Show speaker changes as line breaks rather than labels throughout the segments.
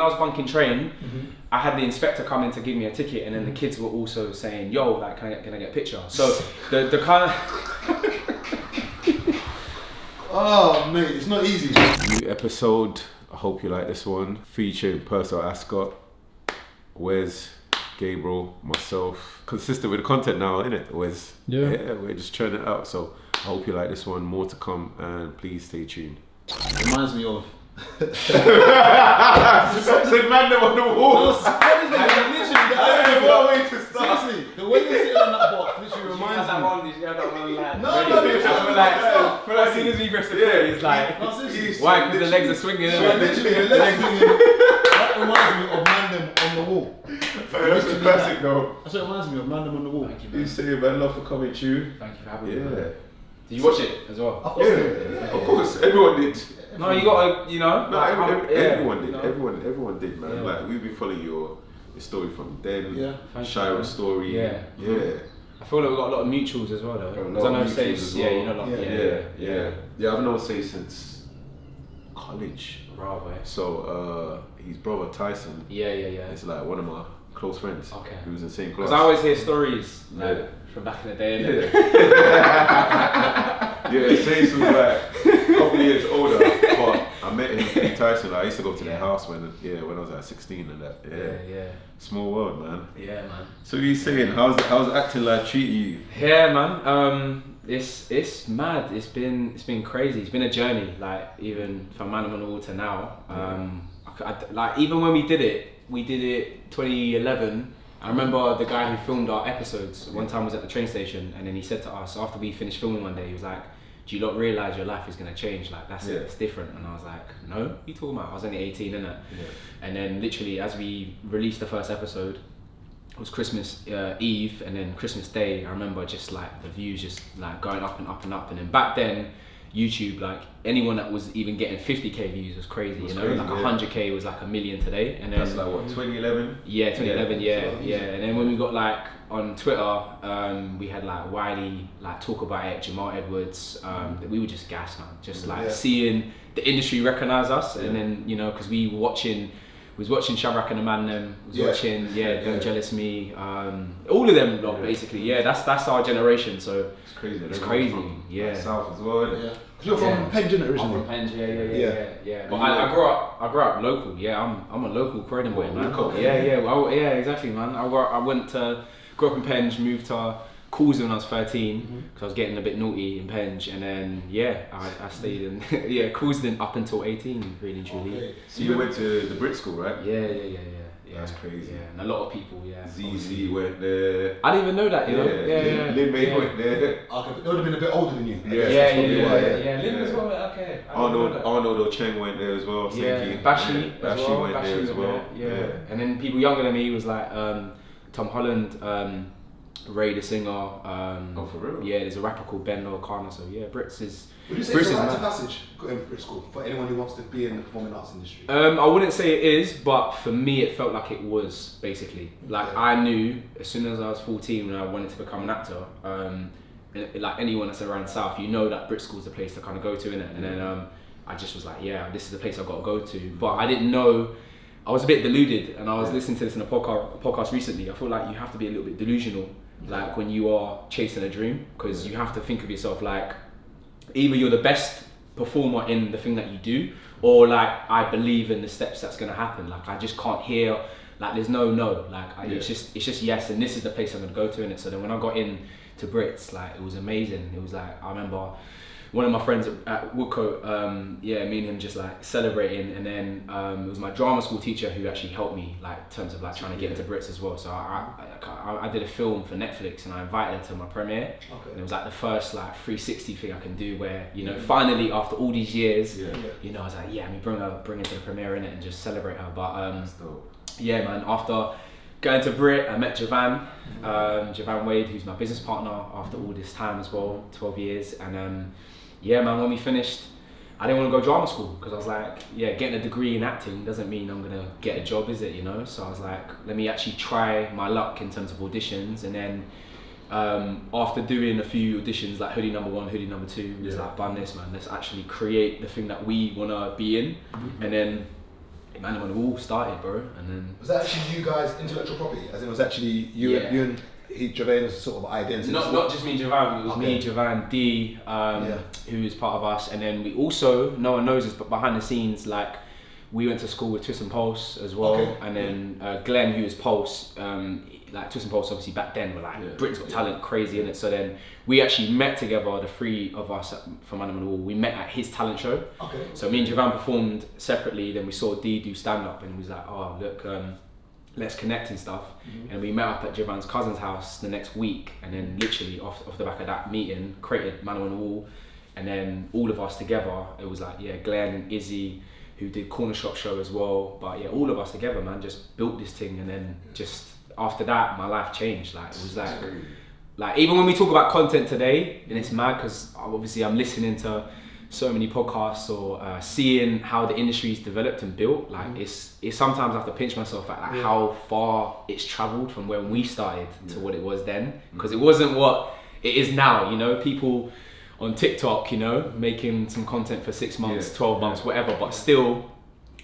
was bunking train, I had the inspector come in to give me a ticket, and then the kids were also saying, "Yo, like, can I get a picture?" So the kind of
oh mate, it's not easy.
New episode. I hope you like this one. Featuring Percelle, Ascott, Wes, Gabriel, myself. Consistent with the content now, innit? Wes. Yeah, we're just churning it out. So I hope you like this one. More to come, and please stay tuned.
It reminds me of.
Said Mandem on the wall.
Seriously, the way you're sitting on that box literally reminds me. No.
As soon as we press the play, it's like, why? Because the legs are swinging.
So literally, the legs swinging. That reminds me of Mandem on the wall.
That's the classic though.
That's what it reminds me of, Mandem on the wall.
Thank you,
You
man.
say, man, love for coming to you.
Thank you for having me.
Yeah.
Did you watch it as well?
Yeah, of course, everyone did.
No, you got to, you know.
No, everyone did. Everyone did, man.
Yeah.
Like we've been following your story from then.
Yeah.
Shira's story.
Yeah. I feel like we've got a lot of mutuals as well, though.
A
Because I
lot
know
of
Say,
mutuals as
yeah,
well.
you know, like,
Yeah, I've known Say since college.
Bravo.
So his brother Tyson
Yeah.
is like one of my close friends.
Okay.
He was in the same class.
Because I always hear stories like, from back in the day. innit?
Yeah, Say's was like a couple years older, but I met him in Tyson. I used to go to their house when I was like 16 and that.
Yeah.
Small world, man.
Yeah, man.
So what are you saying? How's acting life treating you?
Yeah, man. It's mad. It's been crazy. It's been a journey. Like even from Mandem on the Wall to now. Like even when we did it 2011. I remember the guy who filmed our episodes. One time was at the train station, and then he said to us after we finished filming one day, he was like, "Do you not realise your life is gonna change? Like that's it. It's different." And I was like, "No, what are you talking about? I was only 18, innit?"
Yeah.
And then literally as we released the first episode, it was Christmas Eve, and then Christmas Day. I remember just like the views just like going up and up and up. And then back then, YouTube, like anyone that was even getting 50k views was crazy. You know,
crazy,
like 100k was like 1 million today. And then
That's like what, 2011?
Yeah, 2011. Yeah. And then when we got like on Twitter, we had like Wiley like talk about it, Jamal Edwards. We were just gassed, man. Just like seeing the industry recognize us, and then you know because we was watching Shabrak and the Mandem, watching Don't Jealous Me, all of them lot basically. Yeah, that's our generation. So
It's crazy.
it's crazy.
From,
Yeah.
like, South as well.
Yeah. You're from Penge, innit,
I'm
originally?
from Penge, yeah. But
Yeah.
I grew up local. Yeah, I'm a local Croydon boy, man.
Local.
Yeah, exactly, man. I grew up in Penge, moved to Coulsdon when I was 13 because I was getting a bit naughty in Penge, and then I stayed in Coulsdon up until 18, really and truly.
Okay.
So you went to the Brit School, right?
Yeah.
That's crazy.
Yeah, and a lot of people,
ZZ went there.
I didn't even know that, you know. Yeah.
Lin May went there.
Okay, they would have been a bit older than you.
Yeah. Lin as well. Okay.
Arnold Ocheng went there as well.
Bashi
went there as well.
Yeah. And then people younger than me was like Tom Holland, Ray the singer.
For real?
Yeah, there's a rapper called Ben O'Connor. So yeah, Brits is.
Would you say
Brits
it's a
is
rite of
mad.
passage in Brit School for anyone who wants to be in the performing arts industry?
I wouldn't say it is, but for me it felt like it was basically. Like I knew as soon as I was 14 when I wanted to become an actor. Like anyone that's around South, you know that Brit School's the place to kind of go to, innit? And then I just was like, yeah, this is the place I've got to go to. But I didn't know. I was a bit deluded, and I was listening to this in a podcast recently. I feel like you have to be a little bit delusional, like when you are chasing a dream, because you have to think of yourself like either you're the best performer in the thing that you do, or like I believe in the steps that's gonna happen. Like I just can't hear, like there's no. Like it's just yes, and this is the place I'm gonna go to in it. So then when I got in to Brits, like it was amazing. It was like I remember one of my friends at Woodcote, me and him just like celebrating, and then it was my drama school teacher who actually helped me like in terms of like trying to get into Brits as well. So I did a film for Netflix and I invited her to my premiere.
Okay.
And it was like the first like 360 thing I can do where, you know, finally after all these years, you know, I was like, yeah, bring her to the premiere in it and just celebrate her. But
That's dope.
yeah, man, after going to Brit, I met Javan Wade, who's my business partner after all this time as well, 12 years. And yeah, man, when we finished, I didn't want to go drama school because I was like, yeah, getting a degree in acting doesn't mean I'm gonna get a job, is it? You know. So I was like, let me actually try my luck in terms of auditions. And then after doing a few auditions, like Hoodie number 1, Hoodie number 2, was like, bun this, man. Let's actually create the thing that we wanna be in. And then Mandem on the Wall started, bro, and then...
Was that actually you guys' intellectual property? As in, it was actually you and Javane's sort of idea?
Not just me and Javan, it was me, Javan, D, who is part of us, and then we also, no one knows this, but behind the scenes, like, we went to school with Twist and Pulse as well, and then Glenn, who is Pulse, like Twist and Pulse obviously back then were like Britain's Got Talent, crazy in it. So then we actually met together, the three of us from Mandem on the Wall. We met at his talent show. So me and Javan performed separately. Then we saw D do stand up, and he was like, "Oh look, let's connect and stuff." And we met up at Javan's cousin's house the next week, and then literally off the back of that meeting, created Mandem on the Wall, and then all of us together. It was like Glenn, Izzy, who did Corner Shop show as well. But all of us together, man, just built this thing, and then just. After that, my life changed. Like it was like even when we talk about content today, and it's mad because obviously I'm listening to so many podcasts or seeing how the industry's developed and built. Like it's sometimes I have to pinch myself at like how far it's travelled from when we started to what it was then, because it wasn't what it is now. You know, people on TikTok, you know, making some content for 6 months, 12 months, whatever, but still.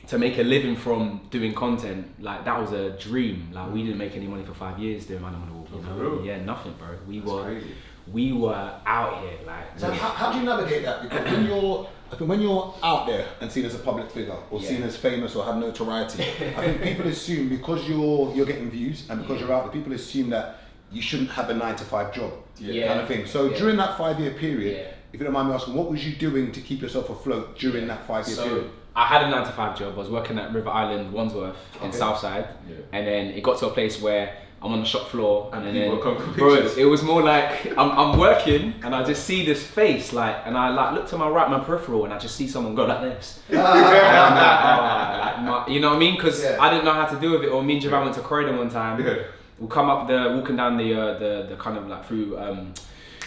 To make a living from doing content, like that was a dream. Like we didn't make any money for 5 years doing Mandem on the Wall. You know? Yeah, nothing, bro. We were out here, like.
So how do you navigate that? Because when you're out there and seen as a public figure or seen as famous or have notoriety, I think people assume because you're getting views and because you're out there, people assume that you shouldn't have a 9-to-5 job, kind of thing. So during that 5-year period, if you don't mind me asking, what was you doing to keep yourself afloat during that 5-year period?
I had a 9-to-5 job. I was working at River Island, Wandsworth in Southside, and then it got to a place where I'm on the shop floor, and then bro, it was more like I'm working, and I just see this face, like, and I like look to my right, my peripheral, and I just see someone go like this. And I'm like, you know what I mean? Because I didn't know how to deal with it. Or me and Javan went to Croydon one time. We'll come up walking down the kind of like through.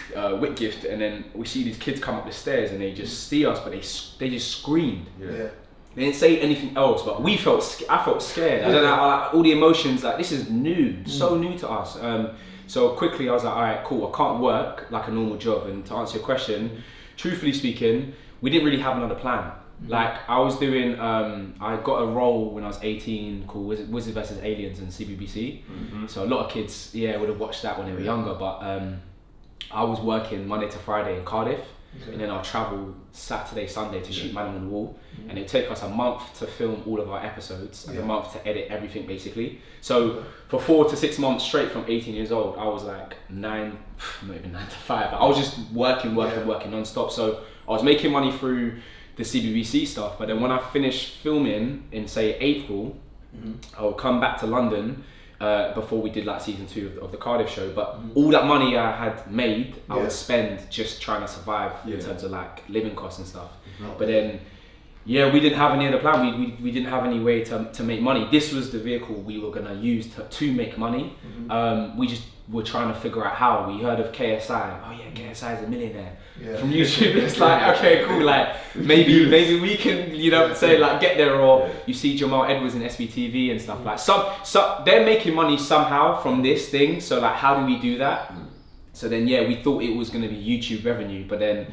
Whitgift, and then we see these kids come up the stairs and they just see us, but they just screamed. They didn't say anything else, but I felt scared. I don't know, all the emotions, like this is new, so new to us. So quickly I was like, all right, cool, I can't work like a normal job. And to answer your question, truthfully speaking, we didn't really have another plan. Like I was doing, I got a role when I was 18 called Wizards vs Aliens in CBBC. So a lot of kids, would have watched that when they were younger, but I was working Monday to Friday in Cardiff, and then I'll travel Saturday, Sunday to shoot Mandem on the Wall, and it'd take us a month to film all of our episodes, and a month to edit everything basically. So for 4 to 6 months straight from 18 years old, I was like not even 9 to 5, I was just working non-stop. So I was making money through the CBBC stuff, but then when I finished filming in say April, I would come back to London before we did like season 2 of the Cardiff show, but all that money I had made, I would spend just trying to survive in terms of like living costs and stuff. But then, we didn't have any other plan. We didn't have any way to make money. This was the vehicle we were gonna use to make money. We just were trying to figure out how. We heard of KSI. Oh yeah, KSI is a millionaire from YouTube. It's like, okay, cool. Like maybe we can, say like get there. Or you see Jamal Edwards in SBTV and stuff like. So they're making money somehow from this thing. So like, how do we do that? So then we thought it was going to be YouTube revenue, but then.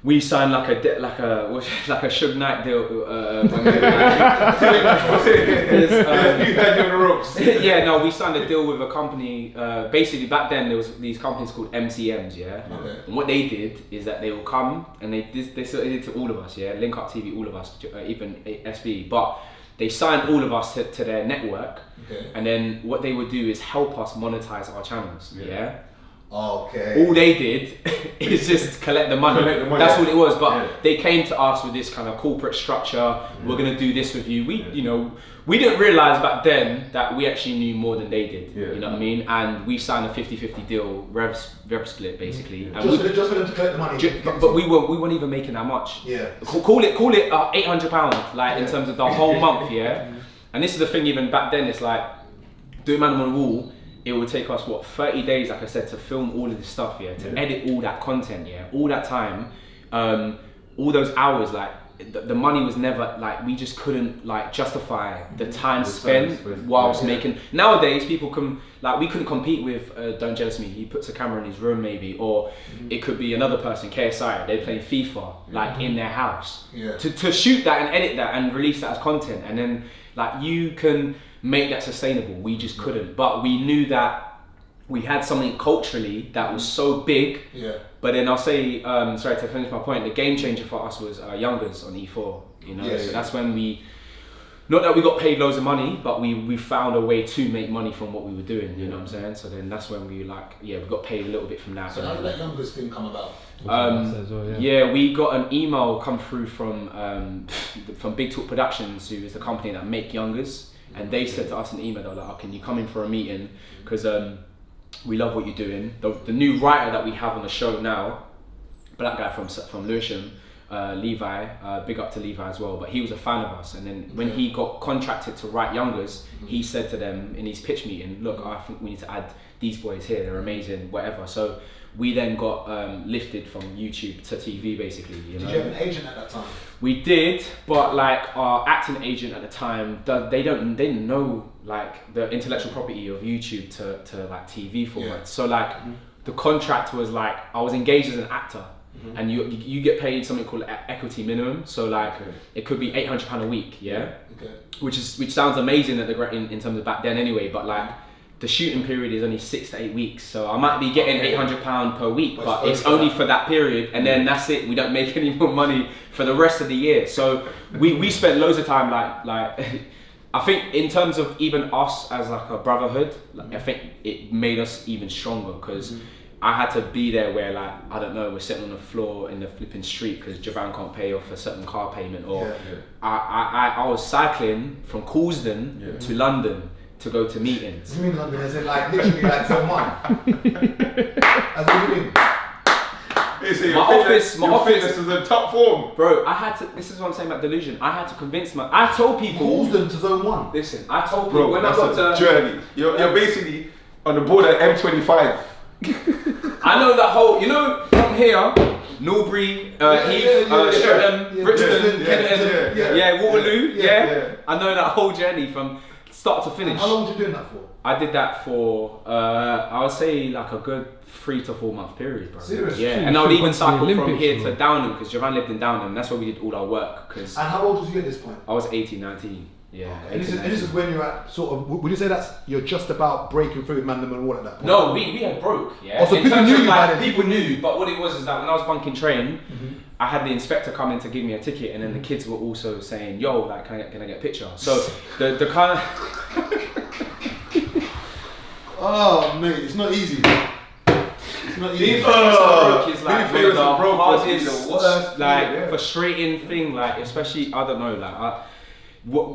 We signed like a Suge Knight deal. When we you had your ropes. We signed a deal with a company. Basically, back then there was these companies called MCMs. And what they did is that they will come and they did to all of us. Link Up TV, all of us, even SB. But they signed all of us to their network. And then what they would do is help us monetize our channels.
Okay.
All they did is just collect the money. That's what it was. But they came to us with this kind of corporate structure. We're gonna do this with you. We didn't realize back then that we actually knew more than they did. You know what I mean? And we signed a 50-50 deal, rev split basically. And
just for them to collect the money.
But we weren't even making that much. Call it £800 like in terms of the whole month. And this is the thing. Even back then, it's like doing Mandem on the Wall. It would take us 30 days, like I said, to film all of this stuff, to edit all that content, all that time, all those hours, like the money was never like, we just couldn't like justify the time spent whilst making. Nowadays people can like, we couldn't compete with Don't Jealous Me, he puts a camera in his room maybe, or it could be another person, KSI, they're playing FIFA like in their house to shoot that and edit that and release that as content, and then like you can make that sustainable. We just couldn't, but we knew that we had something culturally that was so big. But then I'll say, sorry to finish my point, the game changer for us was Youngers on E4, you know. So that's when we, not that we got paid loads of money, but we found a way to make money from what we were doing, you know what I'm saying? So then that's when we like, we got paid a little bit from that.
So how did that Youngers thing come about?
We got an email come through from Big Talk Productions, who is the company that make Youngers, and they said to us in the email, they were like, oh, can you come in for a meeting? Because we love what you're doing. The new writer that we have on the show now, black guy from Lewisham, Levi, big up to Levi as well, but he was a fan of us, and then when he got contracted to write Youngers, he said to them in his pitch meeting, look, I think we need to add these boys here, they're amazing, whatever. So we then got lifted from YouTube to TV basically. You know?
Did you have an agent at that time?
We did, but like our acting agent at the time, they didn't know like the intellectual property of YouTube to like TV format. So like the contract was like, I was engaged as an actor, and you get paid something called equity minimum. So like it could be £800 a week, which sounds amazing in terms of back then anyway. But like the shooting period is only 6 to 8 weeks, so I might be getting £800 per week, but it's only for that period, and then that's it. We don't make any more money for the rest of the year. So we spent loads of time like I think in terms of even us as like a brotherhood, like, I think it made us even stronger, because I had to be there where like, I don't know, we're sitting on the floor in the flipping street because Javan can't pay off a certain car payment, or I was cycling from Coulsdon to London to go to meetings.
You mean London as in like literally like zone 1? As in you mean?
My office is a top form.
Bro, I had to, this is what I'm saying about delusion, I had to convince I told people.
Coulsdon to zone 1?
Listen, I told people when I got to
journey. You're basically on the border of M25.
I know that whole, you know, from here, Norbury, Heath, Streatham, Brixton, Kennington, Waterloo, I know that whole journey from start to finish.
And how long were you doing that for?
I did that for, I would say like a good 3 to 4 month period, bro.
Seriously?
Yeah, and I would even cycle from here to Downham, because Javan lived in Downham, that's where we did all our work. And
how old was you at this point?
I was 18, 19. Yeah.
And this is when you're at sort of, would you say you're just about breaking through with Mandem and all at that point?
No, we had broke, yeah.
Also, people knew you by then.
People knew, but what it was is that when I was bunking train, I had the inspector come in to give me a ticket, and then the kids were also saying, yo, like, can I get a picture? So the kind of...
Oh, mate, it's not easy. It's not easy.
Being broke is like one of the hardest, worst, like, frustrating thing, like, especially, I don't know, like,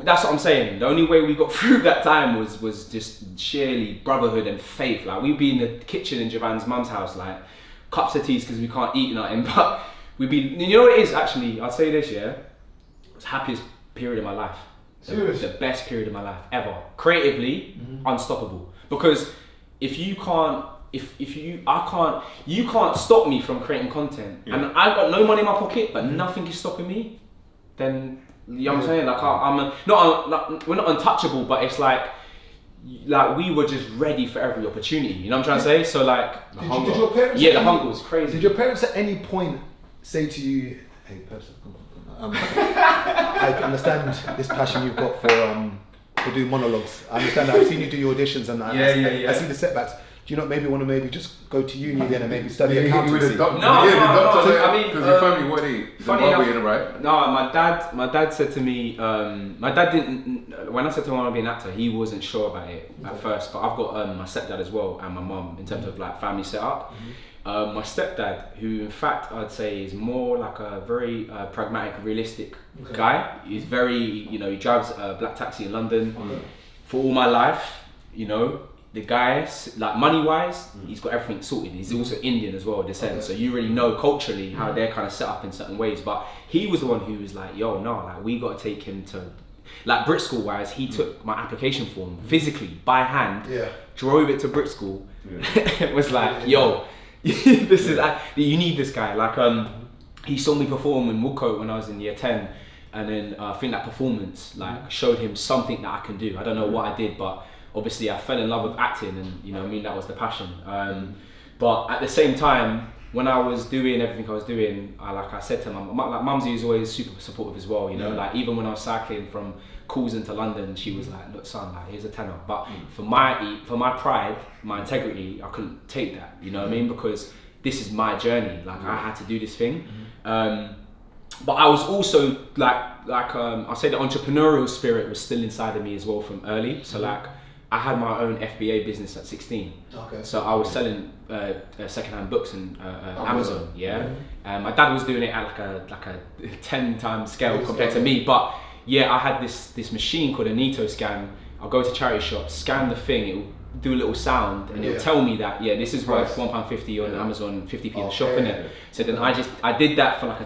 that's what I'm saying. The only way we got through that time was just sheerly brotherhood and faith. Like, we'd be in the kitchen in Javan's mum's house, like, cups of teas because we can't eat nothing, but we'd be, you know what it is, actually, I'll say this, yeah? It was the happiest period of my life.
Seriously?
The best period of my life, ever. Creatively, unstoppable. Because if you can't, you can't stop me from creating content, and I've got no money in my pocket, but nothing is stopping me, then, you know what I'm saying? Like, we're not untouchable, but it's like we were just ready for every opportunity, you know what I'm trying to say? So like,
did your parents
the hunger was crazy.
Did your parents at any point say to you, hey, person, I understand this passion you've got for doing monologues. I understand that. I've seen you do your auditions, and I see the setbacks. Do you not maybe want to just go to uni then and maybe study accountancy?
No, I mean, because your family, what are they? Zimbabwean, right?
No, my dad said to me, my dad didn't, when I said to him I want to be an actor, he wasn't sure about it at first, but I've got my stepdad as well and my mum in terms of like family setup. My stepdad, who in fact I'd say is more like a very pragmatic, realistic guy. He's very, you know, he drives a black taxi in London. For all my life, you know, the guy, like money-wise, he's got everything sorted. He's also Indian as well, descent. So you really know culturally how they're kind of set up in certain ways. But he was the one who was like, yo, no, like we got to take him to, like Brit School wise, he took my application form physically by hand, drove it to Brit School. It was like, yo, this is, you need this guy. Like, he saw me perform in Woodcote when I was in year 10, and then I think that performance like showed him something that I can do. I don't know what I did, but obviously I fell in love with acting, and you know what I mean, that was the passion. But at the same time, when I was doing everything I was doing, like I said to mum, like Mumsy is always super supportive as well, you know, like even when I was cycling from Coulson to London, she was like, look son, like here's a tenner. But for my pride, my integrity, I couldn't take that, you know what I mean, because this is my journey, like I had to do this thing. But I was also I'll say the entrepreneurial spirit was still inside of me as well from early. So like I had my own FBA business at 16. Okay. So I was selling secondhand books on Amazon. Yeah. My dad was doing it at like a 10 times scale compared to me. But yeah, I had this machine called a Neato scan. I'll go to charity shops, scan the thing, it will do a little sound, and it'll tell me that this is worth £1.50 on Amazon, 50p in the shop, innit? So then I did that for like a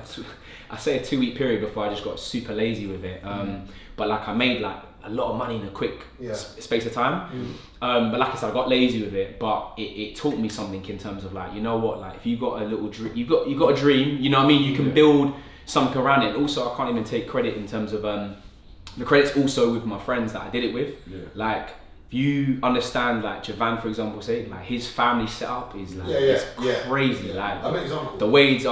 2-week period before I just got super lazy with it. But like I made like a lot of money in a quick space of time. But like I said, I got lazy with it, but it taught me something in terms of like, you know what, like if you got a little dream, you got a dream, you know what I mean, you can build something around it. And also I can't even take credit in terms of the credit's also with my friends that I did it with. Like if you understand, like Javan for example, say like his family setup is like it's crazy. Like
I met his uncle.
The Wades.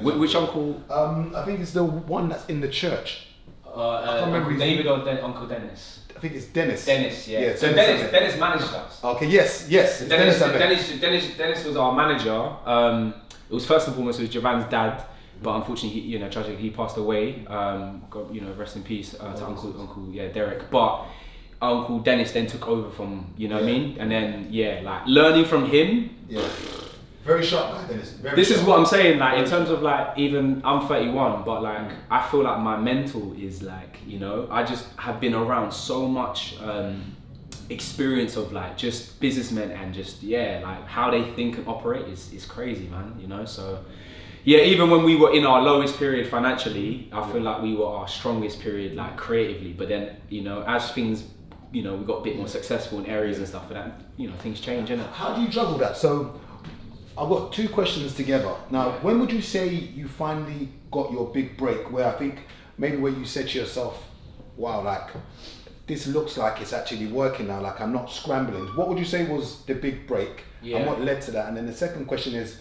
Which uncle?
I think it's the one that's in the church.
I can't remember David or Uncle Dennis.
I think it's Dennis.
Dennis, yeah. So Dennis managed us.
Okay, yes.
Dennis was our manager. It was first and foremost, it was Javan's dad, but unfortunately, tragically, he passed away. God, rest in peace to Uncle Derek. But Uncle Dennis then took over from, you know what I mean? And then, like learning from him. Yeah.
Very sharp guy, Dennis.
This is what I'm saying, like in terms of like, even I'm 31, but like I feel like my mental is like, I just have been around so much experience of like just businessmen and just like how they think and operate is crazy, man. So even when we were in our lowest period financially, I feel like we were our strongest period like creatively. But then as things we got a bit more successful in areas and stuff, and that things change, innit?
How do you juggle that? So I've got two questions together. Now, when would you say you finally got your big break, where I think maybe where you said to yourself, wow, like this looks like it's actually working now, like I'm not scrambling. What would you say was the big break and what led to that? And then the second question is,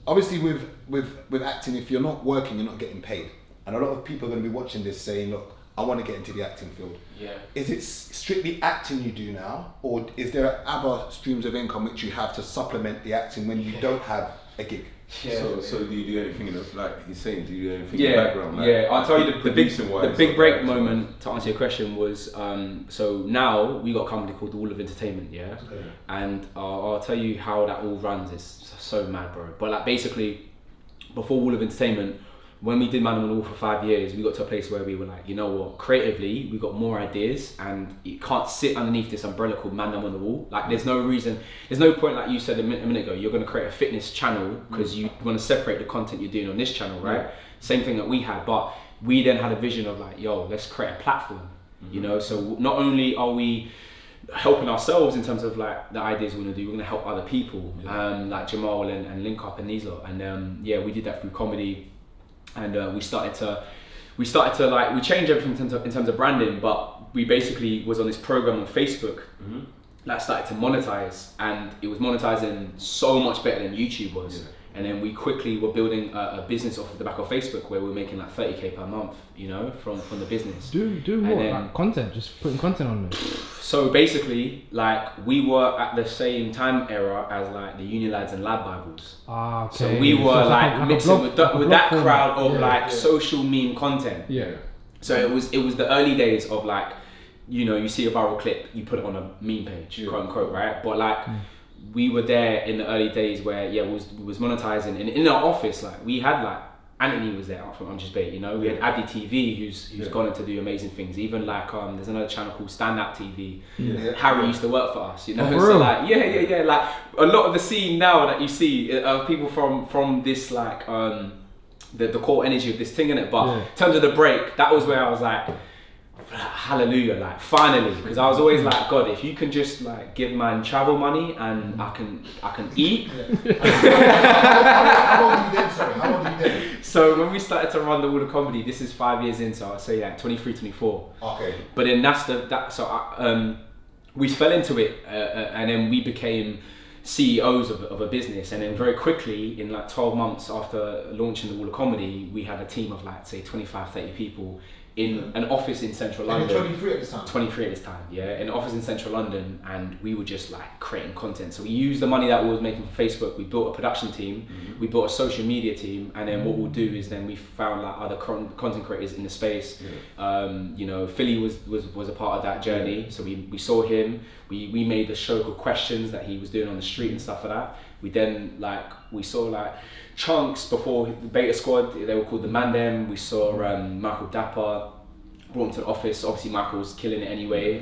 obviously with acting, if you're not working, you're not getting paid. And a lot of people are going to be watching this saying, look, I want to get into the acting field. Yeah. Is it strictly acting you do now, or is there other streams of income which you have to supplement the acting when you don't have a gig?
Yeah. So do you do anything in the, like he's saying, do you do anything in the background? Like,
I'll tell you the big break moment to answer your question was, so now we got a company called The Wall of Entertainment, and I'll tell you how that all runs. It's so mad, bro. But like basically, before Wall of Entertainment, when we did Mandem on the Wall for 5 years, we got to a place where we were like, you know what, creatively, we got more ideas, and you can't sit underneath this umbrella called Mandem on the Wall. Like there's no point, like you said a minute ago, you're going to create a fitness channel because you want to separate the content you're doing on this channel, right? Same thing that we had, but we then had a vision of like, yo, let's create a platform, so not only are we helping ourselves in terms of like the ideas we're going to do, we're going to help other people, like Jamal and Link Up and these lot, and we did that through comedy. And we started to like, we changed everything in terms of branding, but we basically was on this program on Facebook that started to monetize, and it was monetizing so much better than YouTube was. And then we quickly were building a business off of the back of Facebook where we were making like 30k per month, from the business.
Do what? Then, like content, just putting content on there.
So basically, like we were at the same time era as like the Uni Lads and Lab Bibles.
Ah, okay.
So we were like mixing with that crowd of social meme content.
Yeah.
So it was the early days of like, you see a viral clip, you put it on a meme page, quote unquote, right? But like. We were there in the early days where we was monetizing, and in our office, like we had like Anthony was there from I'm Just Bait, we had Abdi TV who's gone on to do amazing things. Even like there's another channel called Stand Out TV. Harry used to work for us, so like like a lot of the scene now that you see are people from this like the core energy of this thing, innit? But in terms of the break, that was where I was like, hallelujah, like finally, because I was always like, God, if you can just like give man travel money and I can eat.
How old are you then? Sorry, how old are you then?
So when we started to run the Wall of Comedy, this is 5 years in, so I'll say like 23, 24.
Okay.
But then we fell into it, and then we became CEOs of a business, and then very quickly, in like 12 months after launching the Wall of Comedy, we had a team of like say 25, 30 people in an office in central London.
And you're 23 at this time?
23 at this time, yeah, in an office in central London, and we were just like creating content. So we used the money that we was making from Facebook, we built a production team, we built a social media team, and then what we'll do is then we found like other content creators in the space. You know, Philly was a part of that journey, so we saw him, we made a show called Questions that he was doing on the street and stuff like that. We then we saw like Chunks before the Beta Squad, they were called the Mandem. We saw Michael Dapper, brought him to the office. Obviously Michael was killing it anyway.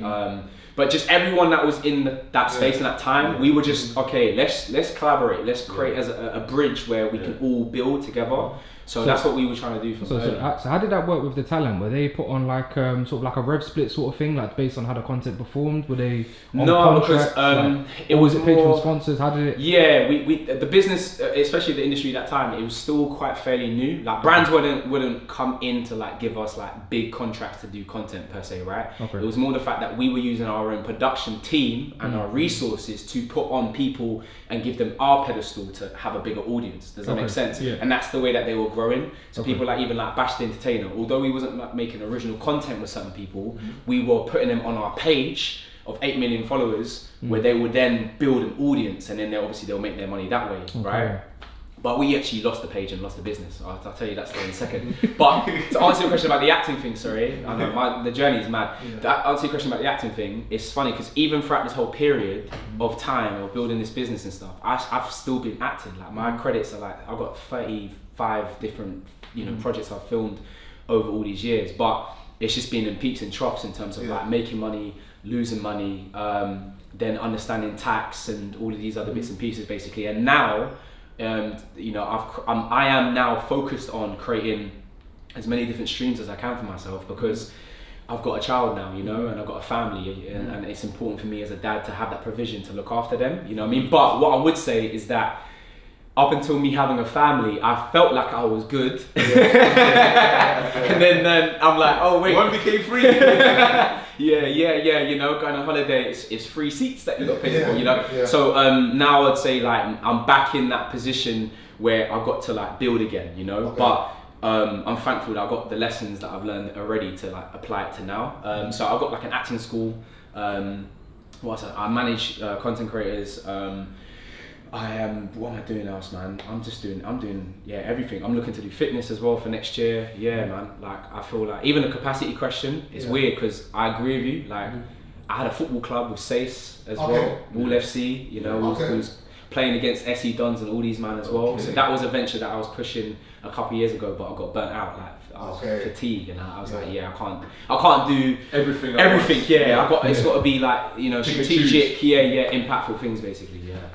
But just everyone that was in that space in that time, we were just, okay, let's collaborate. Let's create as a bridge where we can all build together. So that's what we were trying to do.
So how did that work with the talent? Were they put on like sort of like a rev split sort of thing, like based on how the content performed? Were they on contracts?
Because it was
paid
more
from sponsors. How did it?
Yeah, we the business, especially the industry at that time, it was still quite fairly new. Like brands wouldn't come in to like give us like big contracts to do content per se, right?
Okay.
It was more the fact that we were using our own production team and our resources to put on people and give them our pedestal to have a bigger audience. Does that make sense?
Yeah.
And that's the way that they were growing. So people like even like Bash the Entertainer, although we wasn't like making original content with certain people, we were putting them on our page of 8 million followers, where they would then build an audience, and then they'll make their money that way, right? But we actually lost the page and lost the business. I'll tell you that story in a second. But to answer your question about the acting thing, sorry, I know the journey is mad. To answer your question about the acting thing, it's funny because even throughout this whole period of time of building this business and stuff, I've still been acting. Like my credits are like, I've got 35 different projects I've filmed over all these years. But it's just been in peaks and troughs in terms of like making money, losing money, then understanding tax and all of these other bits and pieces basically. And now, I am now focused on creating as many different streams as I can for myself, because I've got a child now, and I've got a family, and it's important for me as a dad to have that provision to look after them, you know what I mean? But what I would say is that up until me having a family, I felt like I was good. And then I'm like, oh wait.
One became free.
Going on holiday, it's free seats that you got to pay for, Yeah. So now I'd say like I'm back in that position where I've got to like build again, But I'm thankful that I got the lessons that I've learned already to like apply it to now. So I've got like an acting school. I manage content creators. What am I doing else, man? I'm doing everything. I'm looking to do fitness as well for next year. Yeah, man. Like I feel like even the capacity question is weird, because I agree with you. Like I had a football club with Sace as well, Wall FC. Who's playing against SE Dons and all these man as well. So that was a venture that I was pushing a couple of years ago, but I got burnt out. Like I was fatigued, and I was like, I can't do everything. Yeah, it's got to be like strategic. Impactful things basically. Yeah.